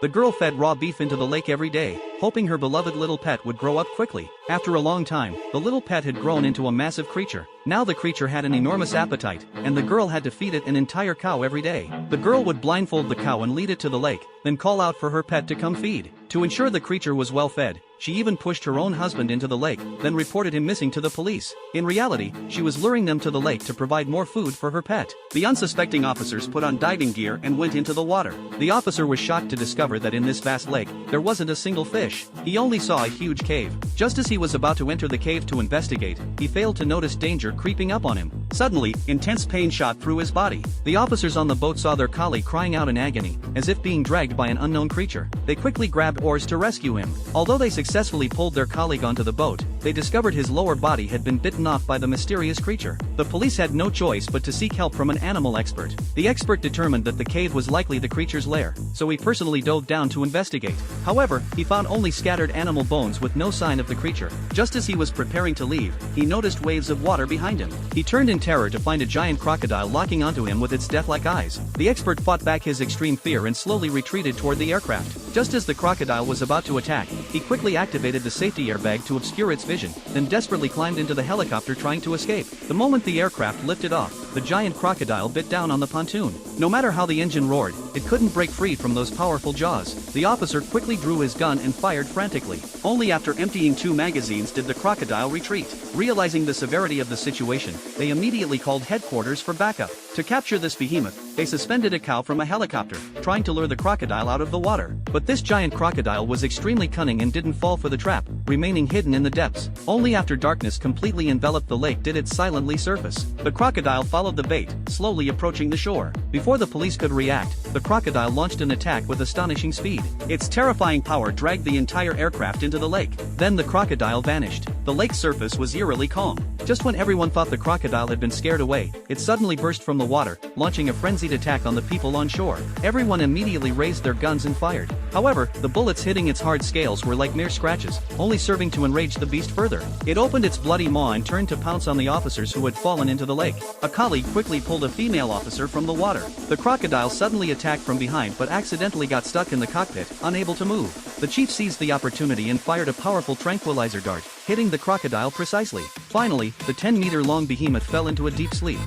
The girl fed raw beef into the lake every day, hoping her beloved little pet would grow up quickly. After a long time, the little pet had grown into a massive creature. Now the creature had an enormous appetite, and the girl had to feed it an entire cow every day. The girl would blindfold the cow and lead it to the lake, then call out for her pet to come feed. To ensure the creature was well fed, she even pushed her own husband into the lake, then reported him missing to the police. In reality, she was luring them to the lake to provide more food for her pet. The unsuspecting officers put on diving gear and went into the water. The officer was shocked to discover that in this vast lake, there wasn't a single fish. He only saw a huge cave. Just as he was about to enter the cave to investigate, he failed to notice danger creeping up on him. Suddenly, intense pain shot through his body. The officers on the boat saw their colleague crying out in agony, as if being dragged by an unknown creature. They quickly grabbed oars to rescue him. Although they successfully pulled their colleague onto the boat, they discovered his lower body had been bitten off by the mysterious creature. The police had no choice but to seek help from an animal expert. The expert determined that the cave was likely the creature's lair, so he personally dove down to investigate. However, he found only scattered animal bones with no sign of the creature. Just as he was preparing to leave, he noticed waves of water behind him. He turned in terror to find a giant crocodile locking onto him with its death-like eyes. The expert fought back his extreme fear and slowly retreated toward the aircraft. Just as the crocodile was about to attack, he quickly activated the safety airbag to obscure its vision, then desperately climbed into the helicopter trying to escape. The moment the aircraft lifted off, the giant crocodile bit down on the pontoon. No matter how the engine roared, it couldn't break free from those powerful jaws. The officer quickly drew his gun and fired frantically. Only after emptying 2 magazines did the crocodile retreat. Realizing the severity of the situation, they immediately called headquarters for backup. To capture this behemoth, they suspended a cow from a helicopter, trying to lure the crocodile out of the water. But this giant crocodile was extremely cunning and didn't fall for the trap, remaining hidden in the depths. Only after darkness completely enveloped the lake did it silently surface. The crocodile followed the bait, slowly approaching the shore. Before the police could react, the crocodile launched an attack with astonishing speed. Its terrifying power dragged the entire aircraft into the lake. Then the crocodile vanished. The lake's surface was eerily calm. Just when everyone thought the crocodile had been scared away, it suddenly burst from the water, launching a frenzied attack on the people on shore. Everyone immediately raised their guns and fired. However, the bullets hitting its hard scales were like mere scratches, only serving to enrage the beast further. It opened its bloody maw and turned to pounce on the officers who had fallen into the lake. A colleague quickly pulled a female officer from the water. The crocodile suddenly attacked from behind but accidentally got stuck in the cockpit, unable to move. The chief seized the opportunity and fired a powerful tranquilizer dart, hitting the crocodile precisely. Finally, the 10-meter-long behemoth fell into a deep sleep.